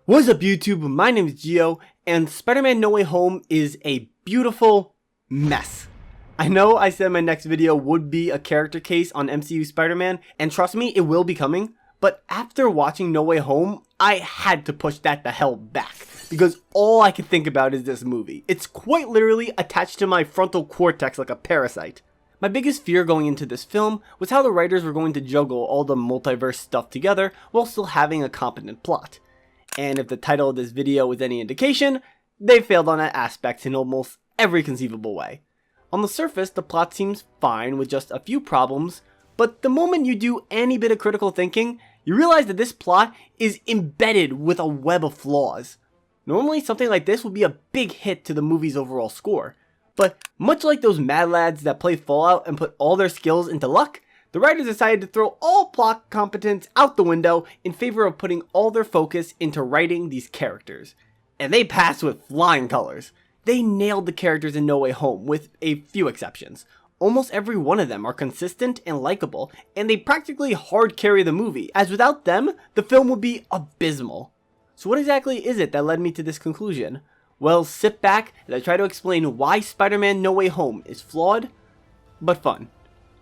What's up YouTube, my name is Gio, and Spider-Man No Way Home is a beautiful mess. I know I said my next video would be a character case on MCU Spider-Man, and trust me, it will be coming, but after watching No Way Home, I had to push that the hell back, because all I can think about is this movie. It's quite literally attached to my frontal cortex like a parasite. My biggest fear going into this film was how the writers were going to juggle all the multiverse stuff together while still having a competent plot. And if the title of this video is any indication, they failed on that aspect in almost every conceivable way. On the surface, the plot seems fine with just a few problems, but the moment you do any bit of critical thinking, you realize that this plot is embedded with a web of flaws. Normally, something like this would be a big hit to the movie's overall score, but much like those mad lads that play Fallout and put all their skills into luck, the writers decided to throw all plot competence out the window in favor of putting all their focus into writing these characters. And they passed with flying colors. They nailed the characters in No Way Home with a few exceptions. Almost every one of them are consistent and likable, and they practically hard carry the movie, as without them, the film would be abysmal. So what exactly is it that led me to this conclusion? Well, sit back as I try to explain why Spider-Man No Way Home is flawed, but fun.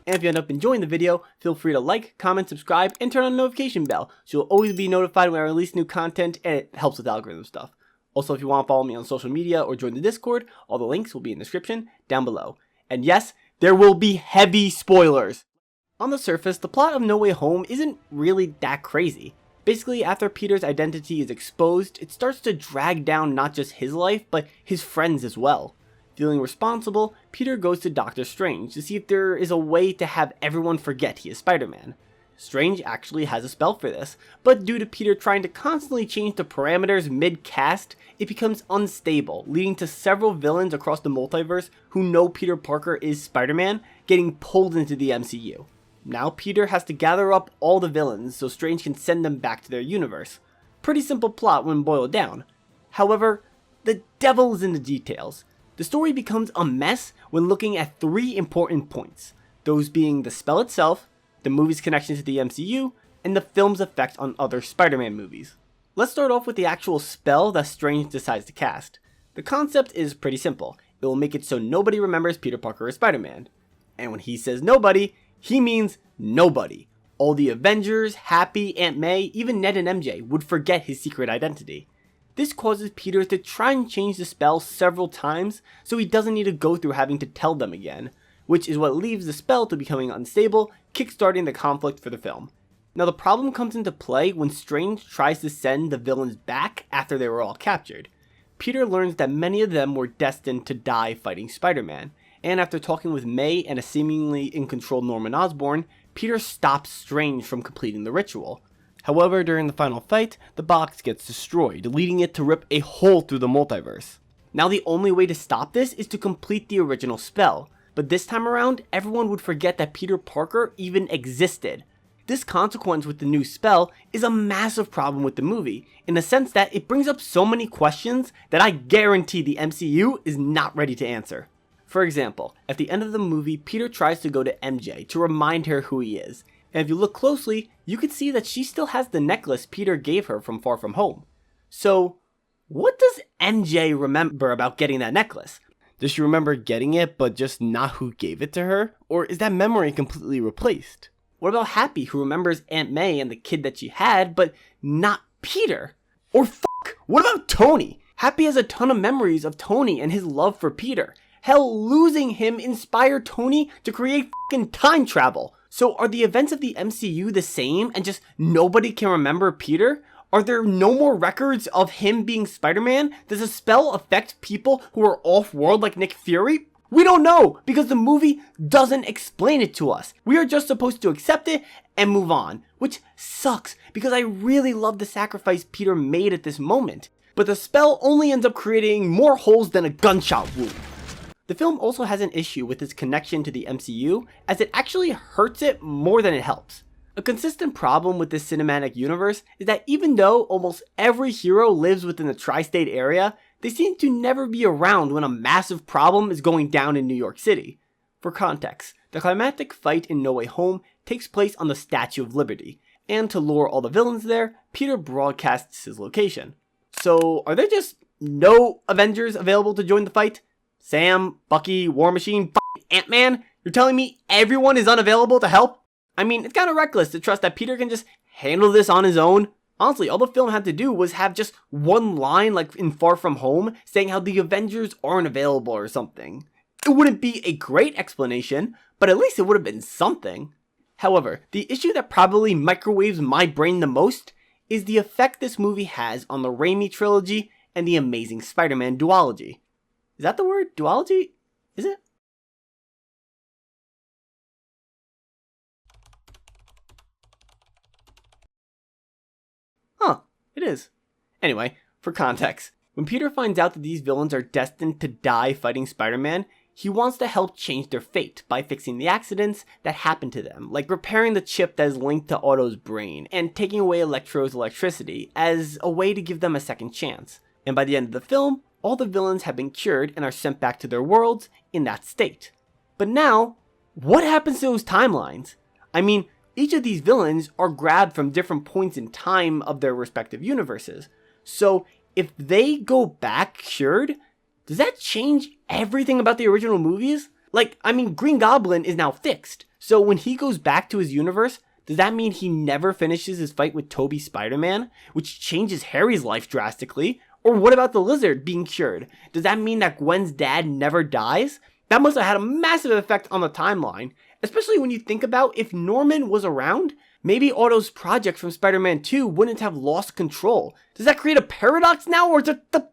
And if you end up enjoying the video, feel free to like, comment, subscribe, and turn on the notification bell so you'll always be notified when I release new content, and it helps with algorithm stuff. Also, if you want to follow me on social media or join the Discord, all the links will be in the description down below. And yes, there will be heavy spoilers! On the surface, the plot of No Way Home isn't really that crazy. Basically, after Peter's identity is exposed, it starts to drag down not just his life, but his friends as well. Feeling responsible, Peter goes to Doctor Strange to see if there is a way to have everyone forget he is Spider-Man. Strange actually has a spell for this, but due to Peter trying to constantly change the parameters mid-cast, it becomes unstable, leading to several villains across the multiverse who know Peter Parker is Spider-Man getting pulled into the MCU. Now Peter has to gather up all the villains so Strange can send them back to their universe. Pretty simple plot when boiled down. However, the devil is in the details. The story becomes a mess when looking at three important points, those being the spell itself, the movie's connection to the MCU, and the film's effect on other Spider-Man movies. Let's start off with the actual spell that Strange decides to cast. The concept is pretty simple. It will make it so nobody remembers Peter Parker as Spider-Man. And when he says nobody, he means nobody. All the Avengers, Happy, Aunt May, even Ned and MJ would forget his secret identity. This causes Peter to try and change the spell several times so he doesn't need to go through having to tell them again, which is what leaves the spell to becoming unstable, kickstarting the conflict for the film. Now the problem comes into play when Strange tries to send the villains back after they were all captured. Peter learns that many of them were destined to die fighting Spider-Man, and after talking with May and a seemingly in control Norman Osborn, Peter stops Strange from completing the ritual. However, during the final fight, the box gets destroyed, leading it to rip a hole through the multiverse. Now the only way to stop this is to complete the original spell, but this time around, everyone would forget that Peter Parker even existed. This consequence with the new spell is a massive problem with the movie, in the sense that it brings up so many questions that I guarantee the MCU is not ready to answer. For example, at the end of the movie, Peter tries to go to MJ to remind her who he is. And if you look closely, you can see that she still has the necklace Peter gave her from Far From Home. So, what does MJ remember about getting that necklace? Does she remember getting it, but just not who gave it to her? Or is that memory completely replaced? What about Happy, who remembers Aunt May and the kid that she had, but not Peter? Or what about Tony? Happy has a ton of memories of Tony and his love for Peter. Hell, losing him inspired Tony to create time travel. So are the events of the MCU the same and just nobody can remember Peter? Are there no more records of him being Spider-Man? Does the spell affect people who are off-world like Nick Fury? We don't know because the movie doesn't explain it to us. We are just supposed to accept it and move on, which sucks because I really love the sacrifice Peter made at this moment. But the spell only ends up creating more holes than a gunshot wound. The film also has an issue with its connection to the MCU, as it actually hurts it more than it helps. A consistent problem with this cinematic universe is that even though almost every hero lives within the tri-state area, they seem to never be around when a massive problem is going down in New York City. For context, the climactic fight in No Way Home takes place on the Statue of Liberty, and to lure all the villains there, Peter broadcasts his location. So are there just no Avengers available to join the fight? Sam, Bucky, War Machine, Ant-Man? You're telling me everyone is unavailable to help? I mean, it's kind of reckless to trust that Peter can just handle this on his own. Honestly, all the film had to do was have just one line, like in Far From Home, saying how the Avengers aren't available or something. It wouldn't be a great explanation, but at least it would have been something. However, the issue that probably microwaves my brain the most is the effect this movie has on the Raimi trilogy and the Amazing Spider-Man duology. Is that the word? Duology? Is it? Huh, it is. Anyway, for context, when Peter finds out that these villains are destined to die fighting Spider-Man, he wants to help change their fate by fixing the accidents that happened to them, like repairing the chip that is linked to Otto's brain and taking away Electro's electricity as a way to give them a second chance. And by the end of the film, all the villains have been cured and are sent back to their worlds in that state. But now, what happens to those timelines? I mean, each of these villains are grabbed from different points in time of their respective universes. So if they go back cured, does that change everything about the original movies? Like, I mean, Green Goblin is now fixed. So when he goes back to his universe, does that mean he never finishes his fight with Tobey Spider-Man, which changes Harry's life drastically? Or what about the Lizard being cured? Does that mean that Gwen's dad never dies? That must have had a massive effect on the timeline, especially when you think about if Norman was around, maybe Otto's project from Spider-Man 2 wouldn't have lost control. Does that create a paradox now, or is it the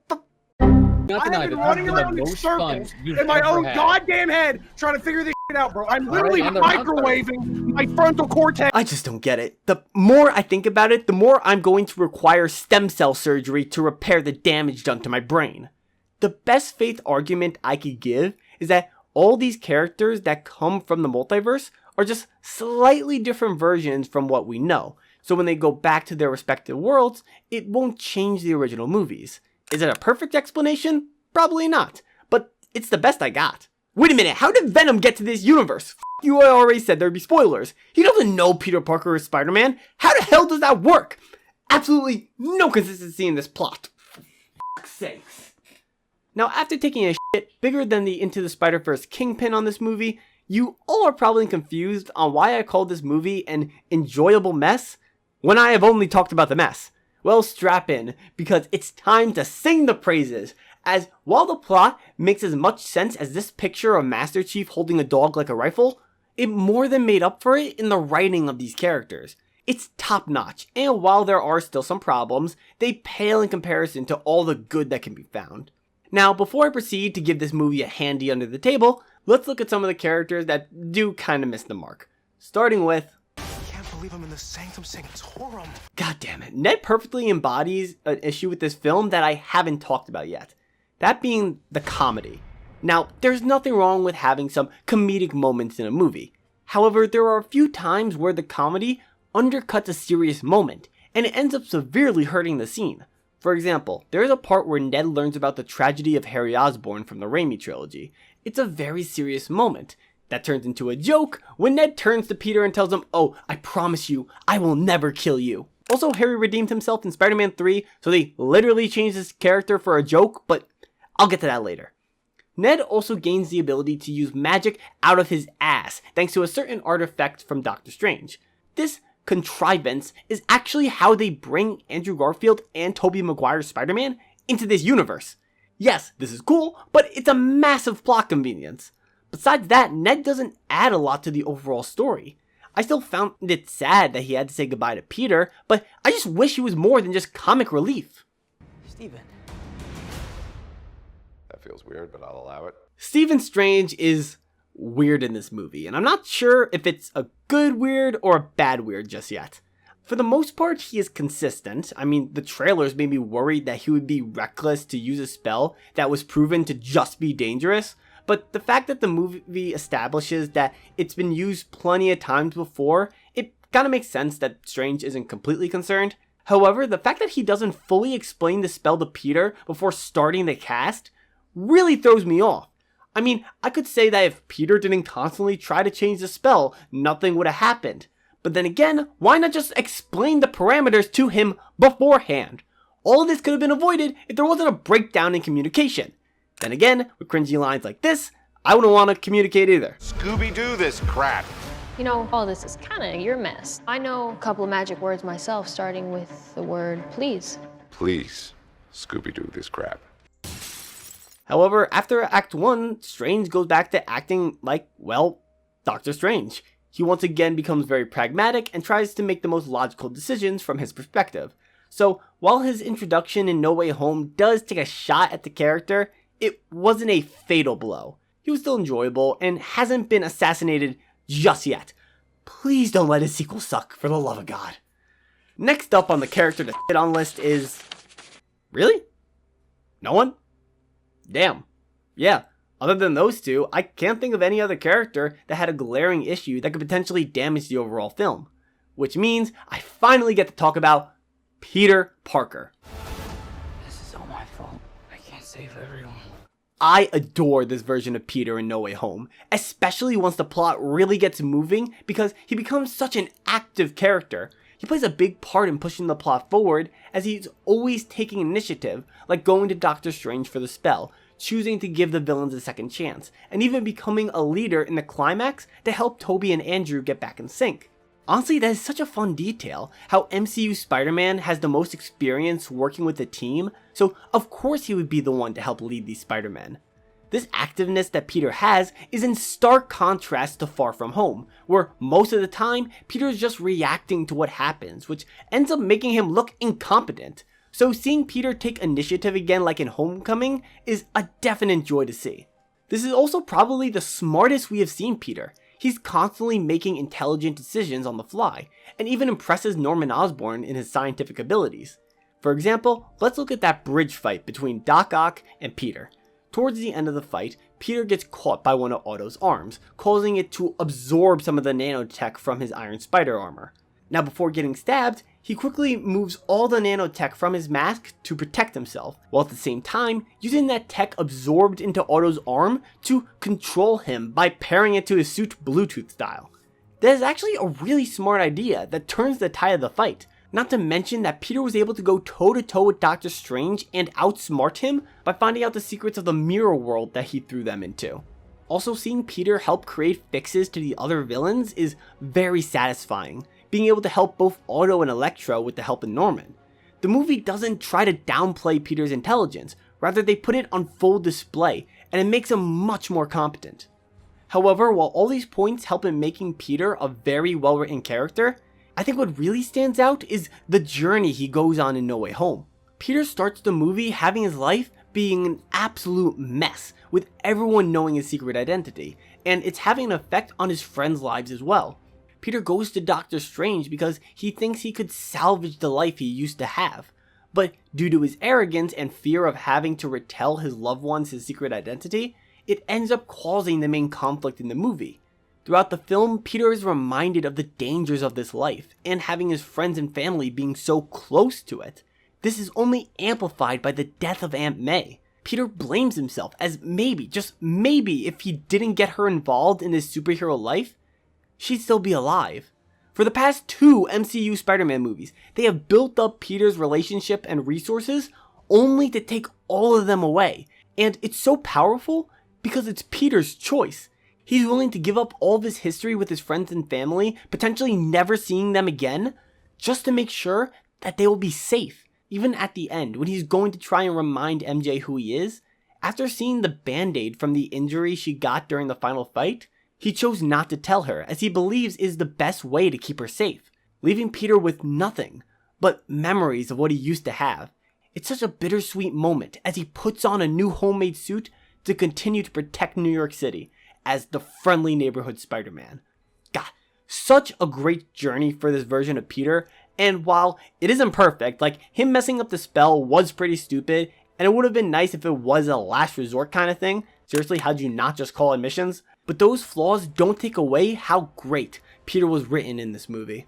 I have been running around in circles in my own goddamn head trying to figure this shit out, bro. I'm literally microwaving my frontal cortex. I just don't get it. The more I think about it, the more I'm going to require stem cell surgery to repair the damage done to my brain. The best faith argument I could give is that all these characters that come from the multiverse are just slightly different versions from what we know. So when they go back to their respective worlds, it won't change the original movies. Is it a perfect explanation? Probably not, but it's the best I got. Wait a minute, how did Venom get to this universe? F you, I already said there'd be spoilers. He doesn't know Peter Parker is Spider-Man. How the hell does that work? Absolutely no consistency in this plot. For f***'s sakes. Now, after taking a shit bigger than the Into the Spider-Verse kingpin on this movie, you all are probably confused on why I called this movie an enjoyable mess when I have only talked about the mess. Well, strap in, because it's time to sing the praises, as while the plot makes as much sense as this picture of Master Chief holding a dog like a rifle, it more than made up for it in the writing of these characters. It's top notch, and while there are still some problems, they pale in comparison to all the good that can be found. Now, before I proceed to give this movie a handy under the table, let's look at some of the characters that do kinda miss the mark. Starting with... Believe I'm in the Sanctum Sanctorum. God damn it. Ned perfectly embodies an issue with this film that I haven't talked about yet. That being the comedy. Now, there's nothing wrong with having some comedic moments in a movie. However, there are a few times where the comedy undercuts a serious moment, and it ends up severely hurting the scene. For example, there is a part where Ned learns about the tragedy of Harry Osborn from the Raimi trilogy. It's a very serious moment. That turns into a joke when Ned turns to Peter and tells him, "Oh, I promise you, I will never kill you." Also, Harry redeemed himself in Spider-Man 3, so they literally changed his character for a joke, but I'll get to that later. Ned also gains the ability to use magic out of his ass, thanks to a certain artifact from Doctor Strange. This contrivance is actually how they bring Andrew Garfield and Tobey Maguire's Spider-Man into this universe. Yes, this is cool, but it's a massive plot convenience. Besides that, Ned doesn't add a lot to the overall story. I still found it sad that he had to say goodbye to Peter, but I just wish he was more than just comic relief. Steven. That feels weird, but I'll allow it. Stephen Strange is weird in this movie, and I'm not sure if it's a good weird or a bad weird just yet. For the most part, he is consistent. I mean, the trailers made me worried that he would be reckless to use a spell that was proven to just be dangerous. But the fact that the movie establishes that it's been used plenty of times before, it kind of makes sense that Strange isn't completely concerned. However, the fact that he doesn't fully explain the spell to Peter before starting the cast really throws me off. I mean, I could say that if Peter didn't constantly try to change the spell, nothing would have happened. But then again, why not just explain the parameters to him beforehand? All of this could have been avoided if there wasn't a breakdown in communication. Then again, with cringy lines like this, I wouldn't want to communicate either. Scooby-Doo this crap. You know, all this is kinda your mess. I know a couple of magic words myself, starting with the word please. Please, Scooby-Doo this crap. However, after Act 1, Strange goes back to acting like, well, Doctor Strange. He once again becomes very pragmatic and tries to make the most logical decisions from his perspective. So, while his introduction in No Way Home does take a shot at the character, it wasn't a fatal blow. He was still enjoyable and hasn't been assassinated just yet. Please don't let his sequel suck, for the love of God. Next up on the character to hit on list is... Really? No one? Damn. Yeah, other than those two, I can't think of any other character that had a glaring issue that could potentially damage the overall film. Which means I finally get to talk about Peter Parker. This is all my fault. I can't save everyone. I adore this version of Peter in No Way Home, especially once the plot really gets moving because he becomes such an active character. He plays a big part in pushing the plot forward as he's always taking initiative, like going to Doctor Strange for the spell, choosing to give the villains a second chance, and even becoming a leader in the climax to help Tobey and Andrew get back in sync. Honestly, that is such a fun detail, how MCU Spider-Man has the most experience working with a team, so of course he would be the one to help lead these Spider-Men. This activeness that Peter has is in stark contrast to Far From Home, where most of the time, Peter is just reacting to what happens, which ends up making him look incompetent. So seeing Peter take initiative again like in Homecoming is a definite joy to see. This is also probably the smartest we have seen Peter. He's constantly making intelligent decisions on the fly, and even impresses Norman Osborn in his scientific abilities. For example, let's look at that bridge fight between Doc Ock and Peter. Towards the end of the fight, Peter gets caught by one of Otto's arms, causing it to absorb some of the nanotech from his Iron Spider armor. Now before getting stabbed, he quickly moves all the nanotech from his mask to protect himself, while at the same time using that tech absorbed into Otto's arm to control him by pairing it to his suit Bluetooth style. That is actually a really smart idea that turns the tide of the fight. Not to mention that Peter was able to go toe-to-toe with Doctor Strange and outsmart him by finding out the secrets of the mirror world that he threw them into. Also, seeing Peter help create fixes to the other villains is very satisfying, being able to help both Otto and Electro with the help of Norman. The movie doesn't try to downplay Peter's intelligence, rather they put it on full display, and it makes him much more competent. However, while all these points help in making Peter a very well-written character, I think what really stands out is the journey he goes on in No Way Home. Peter starts the movie having his life being an absolute mess, with everyone knowing his secret identity, and it's having an effect on his friends' lives as well. Peter goes to Doctor Strange because he thinks he could salvage the life he used to have, but due to his arrogance and fear of having to retell his loved ones his secret identity, it ends up causing the main conflict in the movie. Throughout the film, Peter is reminded of the dangers of this life, and having his friends and family being so close to it. This is only amplified by the death of Aunt May. Peter blames himself as maybe, just maybe, if he didn't get her involved in his superhero life, she'd still be alive. For the past 2 MCU Spider-Man movies, they have built up Peter's relationship and resources only to take all of them away. And it's so powerful because it's Peter's choice. He's willing to give up all of his history with his friends and family, potentially never seeing them again, just to make sure that they will be safe. Even at the end, when he's going to try and remind MJ who he is, after seeing the band-aid from the injury she got during the final fight, he chose not to tell her, as he believes is the best way to keep her safe, leaving Peter with nothing but memories of what he used to have. It's such a bittersweet moment as he puts on a new homemade suit to continue to protect New York City as the friendly neighborhood Spider-Man. God, such a great journey for this version of Peter, and while it isn't perfect, like him messing up the spell was pretty stupid, and it would have been nice if it was a last resort kind of thing. Seriously, how'd you not just call admissions? But those flaws don't take away how great Peter was written in this movie.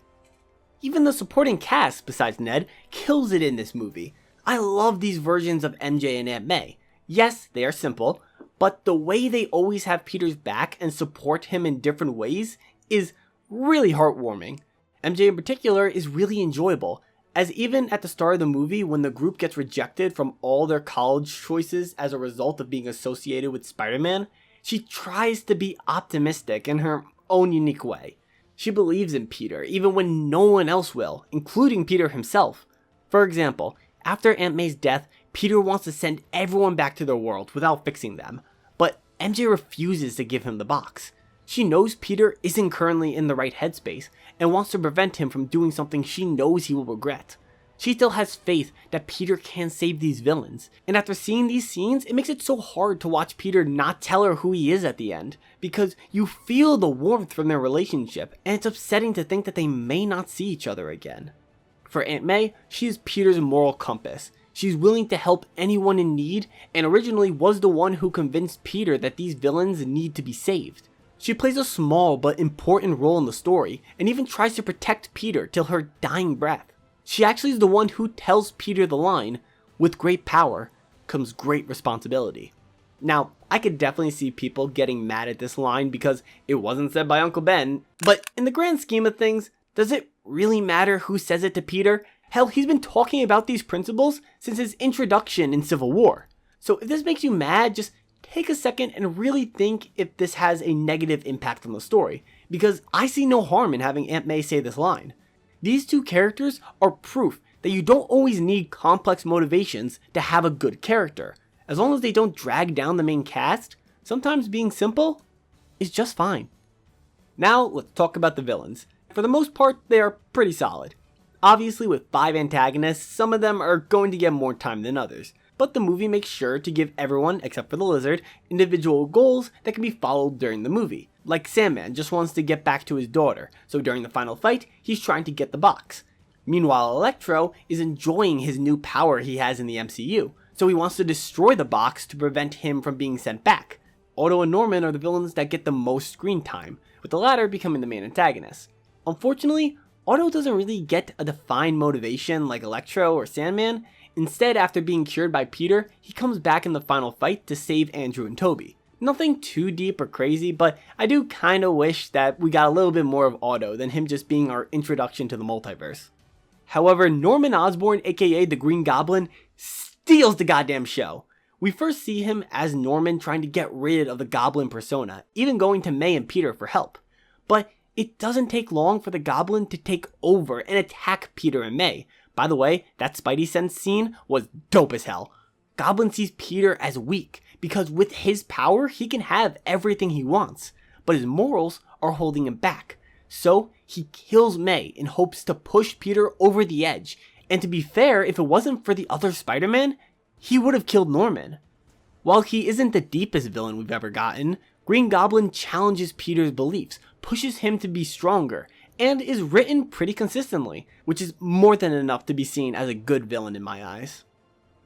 Even the supporting cast, besides Ned, kills it in this movie. I love these versions of MJ and Aunt May. Yes, they are simple, but the way they always have Peter's back and support him in different ways is really heartwarming. MJ in particular is really enjoyable, As even at the start of the movie, when the group gets rejected from all their college choices as a result of being associated with Spider-Man, she tries to be optimistic in her own unique way. She believes in Peter, even when no one else will, including Peter himself. For example, after Aunt May's death, Peter wants to send everyone back to their world without fixing them, but MJ refuses to give him the box. She knows Peter isn't currently in the right headspace and wants to prevent him from doing something she knows he will regret. She still has faith that Peter can save these villains, and after seeing these scenes, it makes it so hard to watch Peter not tell her who he is at the end, because you feel the warmth from their relationship, and it's upsetting to think that they may not see each other again. For Aunt May, she is Peter's moral compass. She's willing to help anyone in need, and originally was the one who convinced Peter that these villains need to be saved. She plays a small but important role in the story, and even tries to protect Peter till her dying breath. She actually is the one who tells Peter the line, "With great power comes great responsibility." Now, I could definitely see people getting mad at this line because it wasn't said by Uncle Ben, but in the grand scheme of things, does it really matter who says it to Peter? Hell, he's been talking about these principles since his introduction in Civil War. So if this makes you mad, just take a second and really think if this has a negative impact on the story, because I see no harm in having Aunt May say this line. These two characters are proof that you don't always need complex motivations to have a good character. As long as they don't drag down the main cast, sometimes being simple is just fine. Now let's talk about the villains. For the most part, they are pretty solid. Obviously, with 5 antagonists, some of them are going to get more time than others, but the movie makes sure to give everyone, except for the Lizard, individual goals that can be followed during the movie. Like Sandman just wants to get back to his daughter, so during the final fight, he's trying to get the box. Meanwhile, Electro is enjoying his new power he has in the MCU, so he wants to destroy the box to prevent him from being sent back. Otto and Norman are the villains that get the most screen time, with the latter becoming the main antagonists. Unfortunately, Otto doesn't really get a defined motivation like Electro or Sandman. Instead, after being cured by Peter, he comes back in the final fight to save Andrew and Tobey. Nothing too deep or crazy, but I do kinda wish that we got a little bit more of Otto than him just being our introduction to the multiverse. However, Norman Osborn, aka the Green Goblin, steals the goddamn show. We first see him as Norman trying to get rid of the Goblin persona, even going to May and Peter for help. But it doesn't take long for the Goblin to take over and attack Peter and May. By the way, that Spidey Sense scene was dope as hell. Goblin sees Peter as weak, because with his power, he can have everything he wants, but his morals are holding him back. So he kills May in hopes to push Peter over the edge, and to be fair, if it wasn't for the other Spider-Man, he would have killed Norman. While he isn't the deepest villain we've ever gotten, Green Goblin challenges Peter's beliefs, pushes him to be stronger, and is written pretty consistently, which is more than enough to be seen as a good villain in my eyes.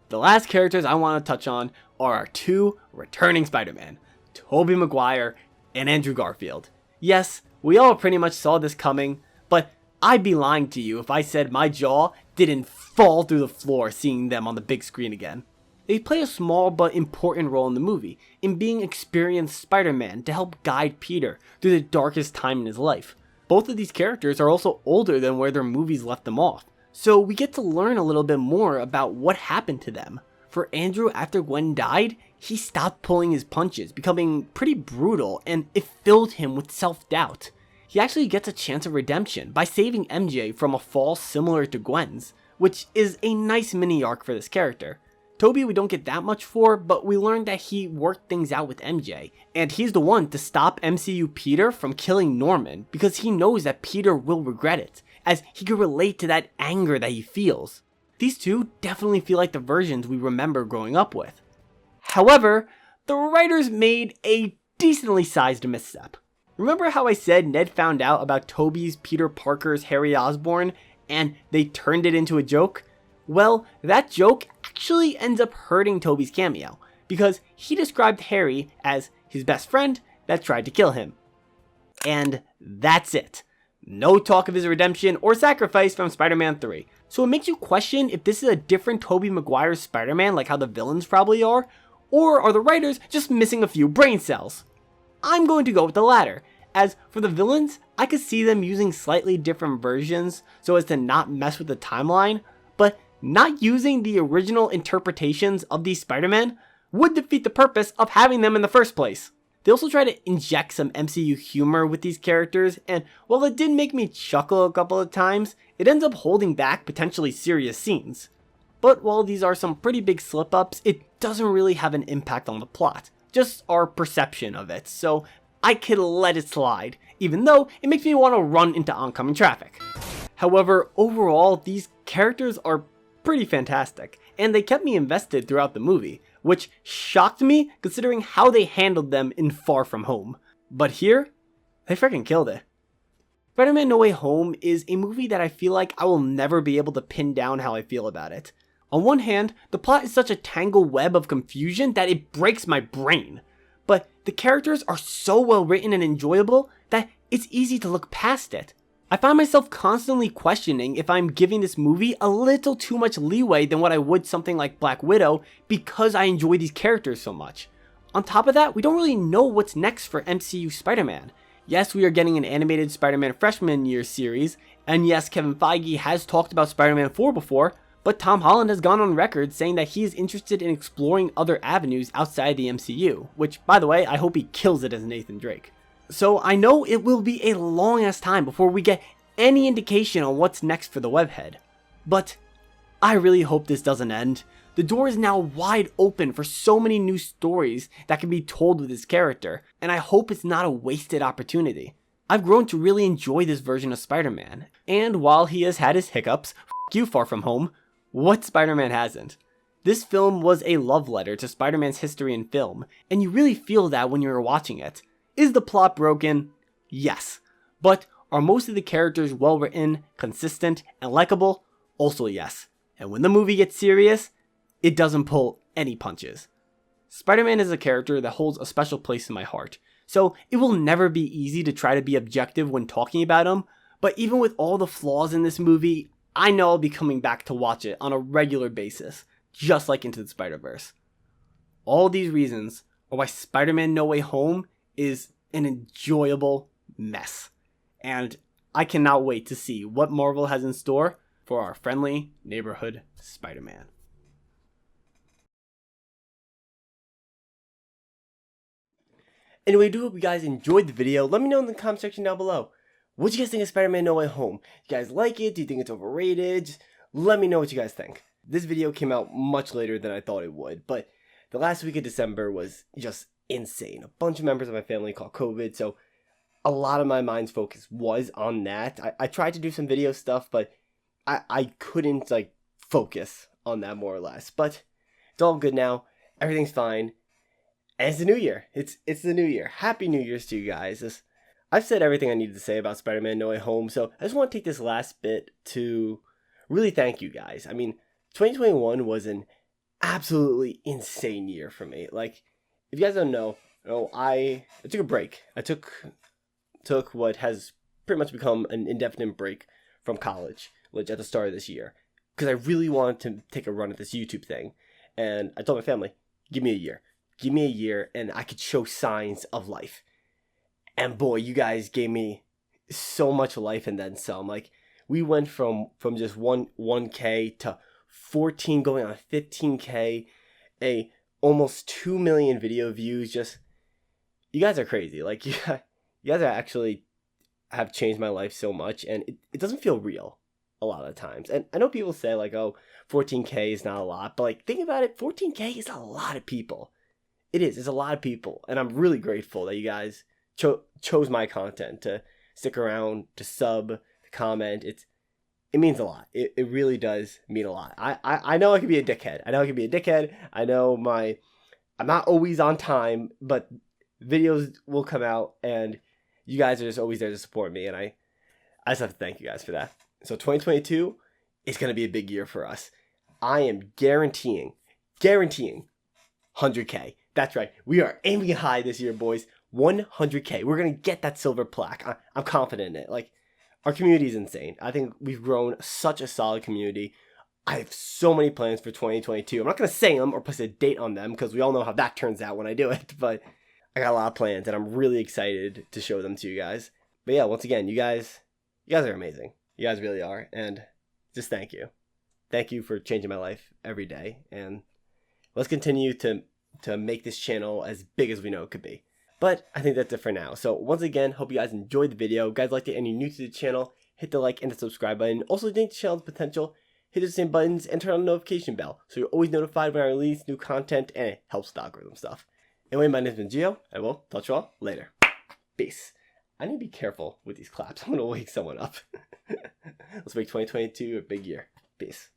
The last characters I want to touch on are our 2 returning Spider-Man, Tobey Maguire and Andrew Garfield. Yes, we all pretty much saw this coming, but I'd be lying to you if I said my jaw didn't fall through the floor seeing them on the big screen again. They play a small but important role in the movie, in being experienced Spider-Man to help guide Peter through the darkest time in his life. Both of these characters are also older than where their movies left them off, so we get to learn a little bit more about what happened to them. For Andrew, after Gwen died, he stopped pulling his punches, becoming pretty brutal, and it filled him with self-doubt. He actually gets a chance of redemption by saving MJ from a fall similar to Gwen's, which is a nice mini arc for this character. Tobey we don't get that much for, but we learned that he worked things out with MJ, and he's the one to stop MCU Peter from killing Norman because he knows that Peter will regret it, as he could relate to that anger that he feels. These two definitely feel like the versions we remember growing up with. However, the writers made a decently sized misstep. Remember how I said Ned found out about Tobey's Peter Parker's Harry Osborn and they turned it into a joke? Well, that joke actually ends up hurting Tobey's cameo, because he described Harry as his best friend that tried to kill him. And that's it. No talk of his redemption or sacrifice from Spider-Man 3. So it makes you question if this is a different Tobey Maguire Spider-Man like how the villains probably are, or are the writers just missing a few brain cells? I'm going to go with the latter, As for the villains, I could see them using slightly different versions so as to not mess with the timeline, but not using the original interpretations of these Spider-Man would defeat the purpose of having them in the first place. They also try to inject some MCU humor with these characters, and while it did make me chuckle a couple of times, it ends up holding back potentially serious scenes. But while these are some pretty big slip-ups, it doesn't really have an impact on the plot, just our perception of it, so I can let it slide, even though it makes me want to run into oncoming traffic. However, overall, these characters are pretty fantastic, and they kept me invested throughout the movie, which shocked me considering how they handled them in Far From Home. But here, they freaking killed it. Spider-Man No Way Home is a movie that I feel like I will never be able to pin down how I feel about it. On one hand, the plot is such a tangled web of confusion that it breaks my brain. But the characters are so well written and enjoyable that it's easy to look past it. I find myself constantly questioning if I'm giving this movie a little too much leeway than what I would something like Black Widow because I enjoy these characters so much. On top of that, we don't really know what's next for MCU Spider-Man. Yes, we are getting an animated Spider-Man freshman year series, and yes, Kevin Feige has talked about Spider-Man 4 before, but Tom Holland has gone on record saying that he is interested in exploring other avenues outside the MCU, which, by the way, I hope he kills it as Nathan Drake. So I know it will be a long ass time before we get any indication on what's next for the webhead. But I really hope this doesn't end. The door is now wide open for so many new stories that can be told with this character, and I hope it's not a wasted opportunity. I've grown to really enjoy this version of Spider-Man, and while he has had his hiccups, f*** you Far From Home, what Spider-Man hasn't? This film was a love letter to Spider-Man's history in film, and you really feel that when you're watching it. Is the plot broken? Yes. But are most of the characters well written, consistent, and likable? Also yes. And when the movie gets serious, it doesn't pull any punches. Spider-Man is a character that holds a special place in my heart, so it will never be easy to try to be objective when talking about him, but even with all the flaws in this movie, I know I'll be coming back to watch it on a regular basis, just like Into the Spider-Verse. All these reasons are why Spider-Man No Way Home is an enjoyable mess. And I cannot wait to see what Marvel has in store for our friendly neighborhood Spider-Man. Anyway, I do hope you guys enjoyed the video. Let me know in the comment section down below. What do you guys think of Spider-Man No Way Home? You guys like it? Do you think it's overrated? Just let me know what you guys think. This video came out much later than I thought it would, but the last week of December was just insane. A bunch of members of my family caught COVID, so a lot of my mind's focus was on that. I tried to do some video stuff, but I couldn't focus on that more or less. But it's all good now. Everything's fine. And it's the new year. It's the new year. Happy New Year's to you guys. I've said everything I needed to say about Spider-Man No Way Home, so I just want to take this last bit to really thank you guys. I mean, 2021 was an absolutely insane year for me. Like, if you guys don't know, I took a break. I took what has pretty much become an indefinite break from college, which at the start of this year, because I really wanted to take a run at this YouTube thing. And I told my family, give me a year. Give me a year and I could show signs of life. And boy, you guys gave me so much life and then some. Like, we went from just 1K to 14 going on 15K, almost 2 million video views. Just, you guys are crazy. Like, you guys are actually have changed my life so much, and it doesn't feel real a lot of times. And I know people say like, oh, 14K is not a lot, but like, think about it, 14K is a lot of people. It's a lot of people, and I'm really grateful that you guys chose my content to stick around, to sub, to comment. It means a lot. It really does mean a lot. I know I can be a dickhead. I know I'm not always on time, but videos will come out, and you guys are just always there to support me, and I just have to thank you guys for that. So 2022 is going to be a big year for us. I am guaranteeing 100K. That's right. We are aiming high this year, boys. 100K. We're going to get that silver plaque. I'm confident in it. Like, our community is insane. I think we've grown such a solid community. I have so many plans for 2022. I'm not going to say them or put a date on them because we all know how that turns out when I do it. But I got a lot of plans, and I'm really excited to show them to you guys. But yeah, once again, you guys are amazing. You guys really are, and just thank you. Thank you for changing my life every day, and let's continue to make this channel as big as we know it could be. But I think that's it for now. So once again, hope you guys enjoyed the video. Guys liked it and you're new to the channel, hit the like and the subscribe button. Also, think the channel's potential, hit the same buttons and turn on the notification bell so you're always notified when I release new content, and it helps the algorithm stuff. Anyway, my name's been Gio, and we'll talk to you all later. Peace. I need to be careful with these claps. I'm going to wake someone up. Let's make 2022 a big year. Peace.